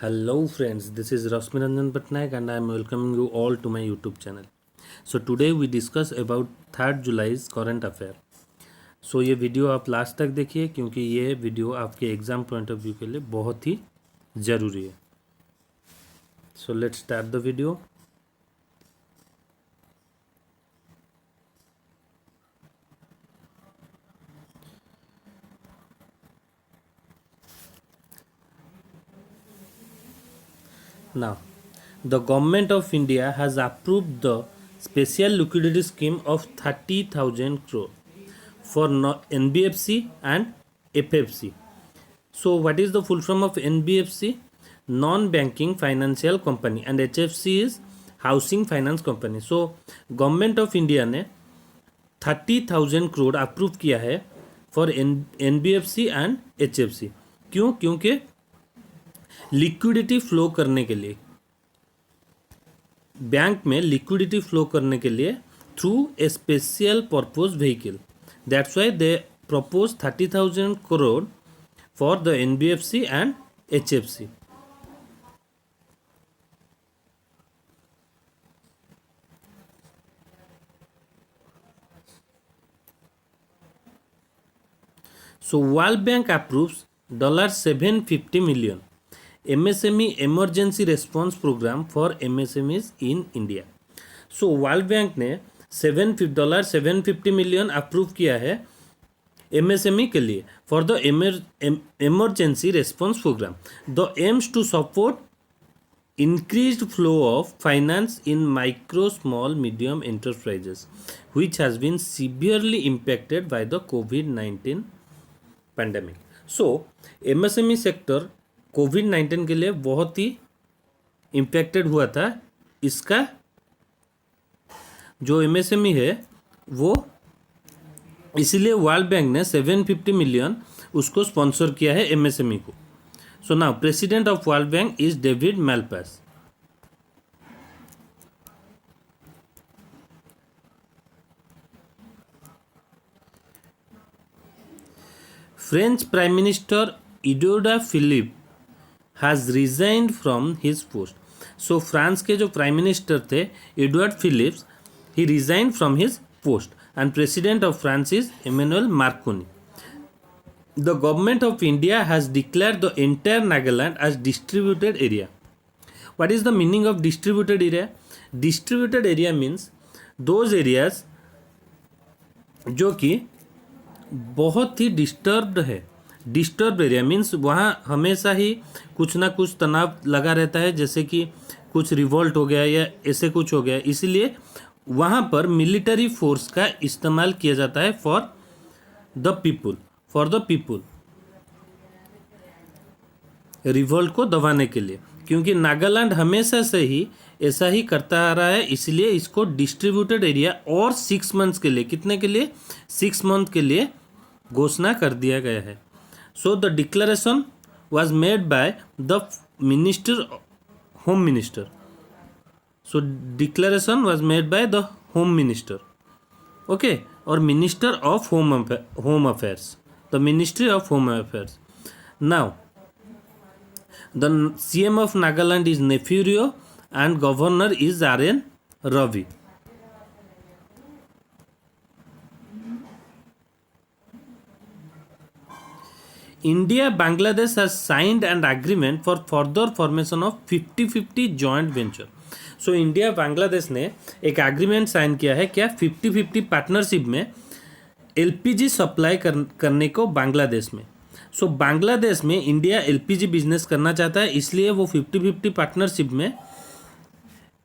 Hello friends, this is Rasmiranjan Patnaik and I am welcoming you all to my YouTube channel. So today we discuss about 3rd July's current affair. So ये video आप last तक देखिए क्योंकि ये video आपके exam point of view के लिए बहुत ही ज़रूरी है. So let's start the video. Now, the government of India has approved the special liquidity scheme of 30,000 crore for NBFC and FFC. So, what is the full form of NBFC? Non-banking financial company, and HFC is housing finance company. So, government of India ने 30,000 crore approve किया है for NBFC and HFC. क्यों? क्योंकि liquidity flow करने के लिए, bank में liquidity flow करने के लिए through a special purpose vehicle. That's why they propose 30,000 crore for the NBFC and HFC. So World Bank approves $750 million MSME emergency response program for MSMEs in India. So World Bank ने $750 million approve किया है MSME के लिए for the emergency response program. The aims to support increased flow of finance in micro, small, medium enterprises which has been severely impacted by the COVID-19 pandemic. So MSME sector कोविड-19 के लिए बहुत ही impacted हुआ था. इसका जो MSME है वो इसीलिए वर्ल्ड बैंक ने 750 मिलियन उसको स्पॉन्सर किया है MSME को. So now president of World Bank is David Malpass. French Prime Minister Edouard Philippe has resigned from his post. So France के जो प्राइम मिनिस्टर थे Edward Philips, he resigned from his post and president of France is Emmanuel Macron. The government of India has declared the entire Nagaland as distributed area. What is the meaning of distributed area? Distributed area means those areas जो कि बहुत ही disturbed है. Disturb area means वहाँ हमेशा ही कुछ ना कुछ तनाव लगा रहता है, जैसे कि कुछ रिवोल्ट हो गया या ऐसे कुछ हो गया. इसीलिए वहाँ पर मिलिट्री फोर्स का इस्तेमाल किया जाता है फॉर द पीपुल रिवोल्ट को दबाने के लिए. क्योंकि नागालैंड हमेशा से ही ऐसा ही करता आ रहा है, इसलिए इसको डिस्ट्रीब्यूटेड एरिया और 6 मंथ्स के लिए, कितने के लिए? 6 मंथ के लिए घोषणा कर दिया गया है. So the declaration was made by the home minister. So declaration was made by the home minister, okay, और minister of home affairs, the ministry of home affairs. Now the CM of Nagaland is Nefurio and governor is RN Ravi. India Bangladesh has signed an agreement for further formation of 50-50 joint venture. So India Bangladesh ने एक agreement sign किया है क्या? 50-50 partnership में LPG supply करने को बांग्लादेश में. सो बांग्लादेश में इंडिया LPG बिजनेस करना चाहता है, इसलिए वो 50-50 पार्टनरशिप में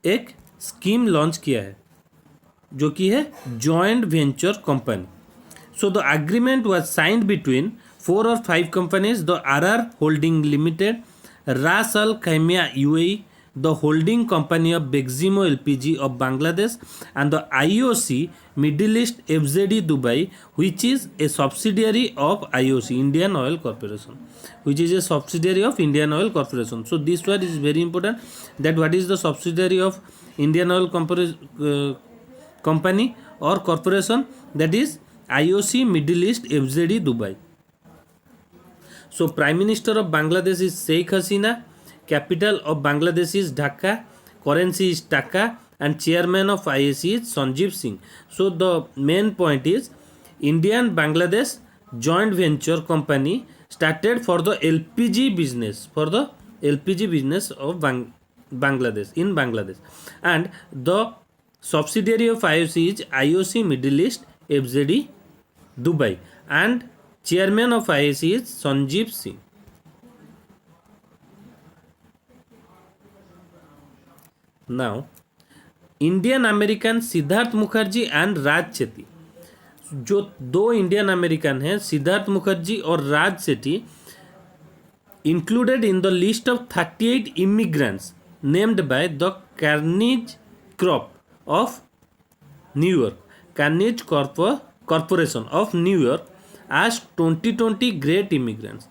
एक स्कीम लॉन्च किया है जो कि है joint venture company. So the agreement was signed between 4 or 5 companies, the RR holding limited, रास अल खैमिया UAE, the holding company of Beximo LPG of Bangladesh, and the IOC Middle East FZE Dubai, which is a subsidiary of IOC Indian Oil Corporation, which is a subsidiary of Indian Oil Corporation. So this word is very important, that what is the subsidiary of Indian Oil company or corporation, that is IOC Middle East FZE Dubai. So Prime Minister of Bangladesh is Sheikh Hasina. Capital of Bangladesh is Dhaka. Currency is Taka. And chairman of IAC is Sanjeev Singh. So the main point is Indian Bangladesh joint venture company started for the LPG business, of Bangladesh, in Bangladesh, and the subsidiary of IOC is IOC Middle East FZE Dubai, and chairman of IAC is Sanjeev Singh. Now Indian American Siddhartha Mukherjee and Raj Sethi, जो दो Indian American हैं सिद्धार्थ मुखर्जी और Raj Sethi, included in the list of 38 immigrants named by the Carnegie Corp of New York, Carnegie Corporation of New York as 2020 great immigrants.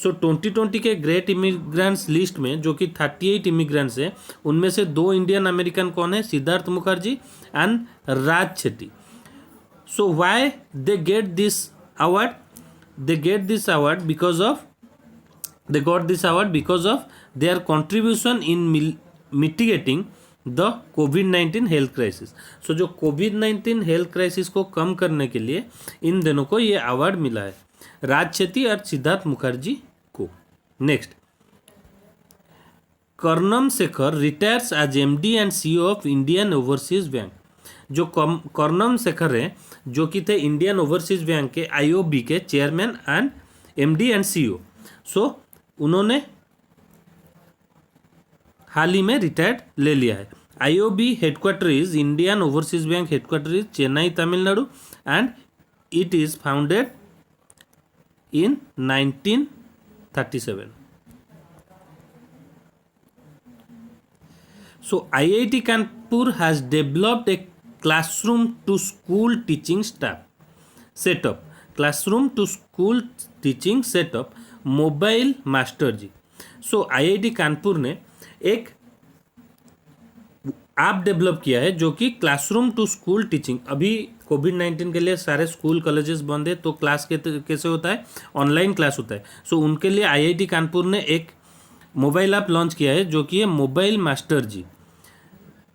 So 2020 के great immigrants list में जो कि 38 immigrants हैं, उनमें से दो इंडियन अमेरिकन कौन है? Siddhartha Mukherjee and Raj Sethi. So why they get this award? They get this award because of their contribution in mitigating the कोविड-19 हेल्थ क्राइसिस. सो जो कोविड-19 हेल्थ क्राइसिस को कम करने के लिए इन दोनों को ये अवार्ड मिला है, राज सेठी और सिद्धार्थ मुखर्जी को. Next, Karnam Shekhar retires as MD and CEO of Indian Overseas Bank. जो कर्णम शेखर हैं, जो कि थे इंडियन ओवरसीज बैंक के आईओबी के chairman and MD and CEO. So उन्होंने हाल ही में रिटायर्ड ले लिया है. IOB headquarter is Indian Overseas Bank headquarter is Chennai Tamil Nadu and it is founded in 1937. So IIT Kanpur has developed a classroom to school teaching setup, mobile master ji. So IIT Kanpur ने एक app develop किया है जो कि classroom to school teaching. अभी कोविड-19 के लिए सारे स्कूल कॉलेजेस बंद है, तो क्लास कैसे होता है? ऑनलाइन क्लास होता है. सो उनके लिए IIT कानपुर ने एक मोबाइल ऐप लॉन्च किया है जो कि है मोबाइल मास्टर जी,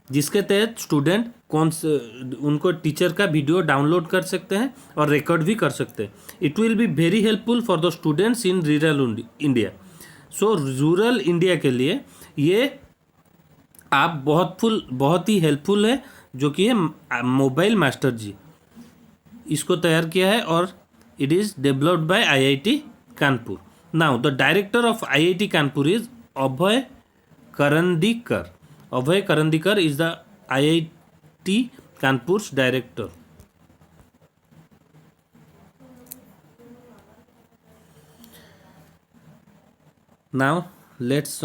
जिसके तहत स्टूडेंट उनको टीचर का वीडियो डाउनलोड कर सकते हैं और रिकॉर्ड भी कर सकते हैं. It will be very helpful for the students in rural India. So rural India के लिए ये ऐप बहुत ही हेल्पफुल है, जो कि है मोबाइल मास्टर जी. इसको तैयार किया है और it is developed by IIT Kanpur. Now the director of IIT Kanpur is Abhay Karandikar. Abhay Karandikar is the IIT कानपुर's director. Now let's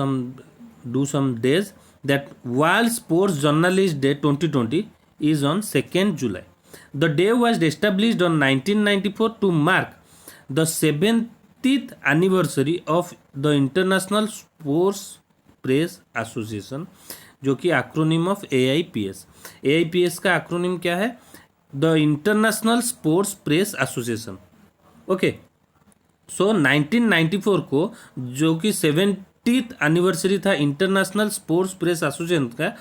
do some days. That World Sports Journalist Day 2020 is on 2nd July. The day was established on 1994 to mark the 70th anniversary of the International Sports Press Association, जो कि acronym of AIPS. AIPS का acronym क्या है? The International Sports Press Association. Okay, so 1994 को, जो कि 70th anniversary था international Sports Press association का,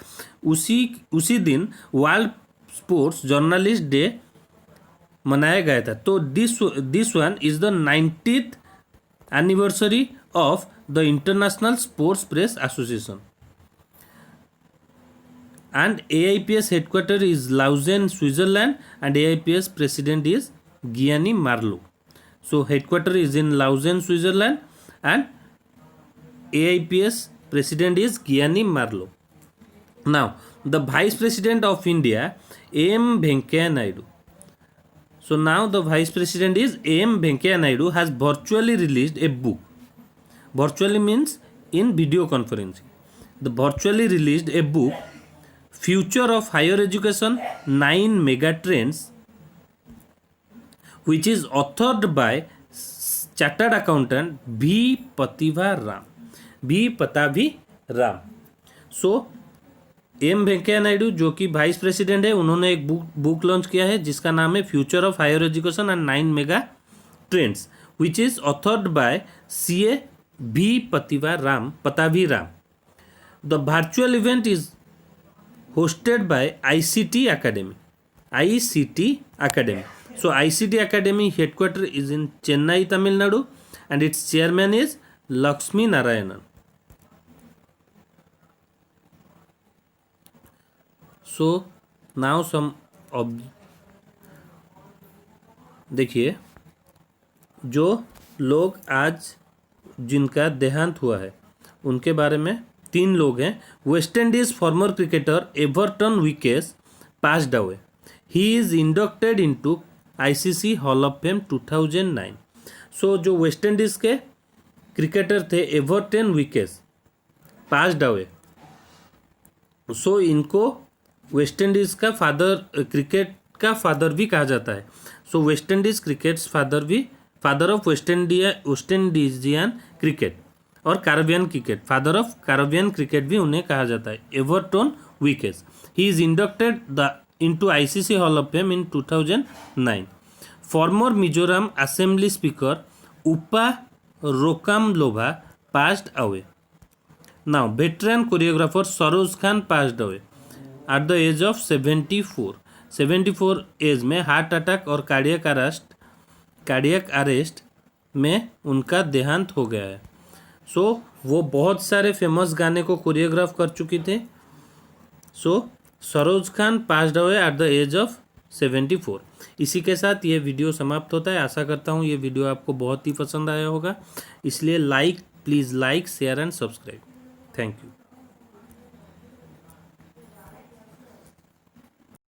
उसी दिन वर्ल्ड स्पोर्ट्स जर्नलिस्ट डे मनाया गया था. तो this one is the 90th anniversary of the International Sports Press association. And AIPS headquarters is Lausanne, Switzerland, and AIPS president is Gianni Marlow. So headquarters is in Lausanne, Switzerland, and AIPS president is Gianni Marlow. Now the vice president of India, AM Venkaiah Naidu. So now the vice president is AM Venkaiah Naidu has virtually released a book. Virtually means in video conferencing. The virtually released a book, Future of Higher Education 9 Mega Trends, which is authored by Chartered Accountant V. Patavi Ram. So M Venkaiah Naidu, जो कि vice president है, उन्होंने एक book launch किया है जिसका नाम है future of higher education and 9 mega trends, which is authored by CA V. Pattabhi Ram. The virtual event is hosted by ICT Academy. ICT Academy. So ICT Academy headquarter is in Chennai, Tamil Nadu, and its chairman is Lakshmi Narayanan. So now some देखिए, जो लोग आज जिनका देहांत हुआ है उनके बारे में 3 लोग हैं. West Indies former cricketer Everton Weekes passed away. He is inducted into ICC Hall of Fame 2009. So जो वेस्ट इंडीज के क्रिकेटर थे Everton Weekes passed away. So इनको वेस्ट इंडीज का क्रिकेट का फादर भी कहा जाता है. So West Indies cricket's father of West इंडीजियन क्रिकेट और Caribbean cricket, father of Caribbean cricket भी उन्हें कहा जाता है, Everton Weekes. He is inducted into ICC Hall of Fame in 2009. Former Mizoram assembly speaker Upa Rokamlova passed away. Now veteran choreographer Saroj Khan passed away at the age of 74 age में heart attack और cardiac arrest में उनका देहांत हो गया है. सो वो बहुत सारे फेमस गाने को कोरियोग्राफ कर चुकी थे. So Saroj Khan passed away at the age of 74. इसी के साथ ये वीडियो समाप्त होता है. आशा करता हूँ ये वीडियो आपको बहुत ही पसंद आया होगा. इसलिए please like, share and subscribe. Thank you.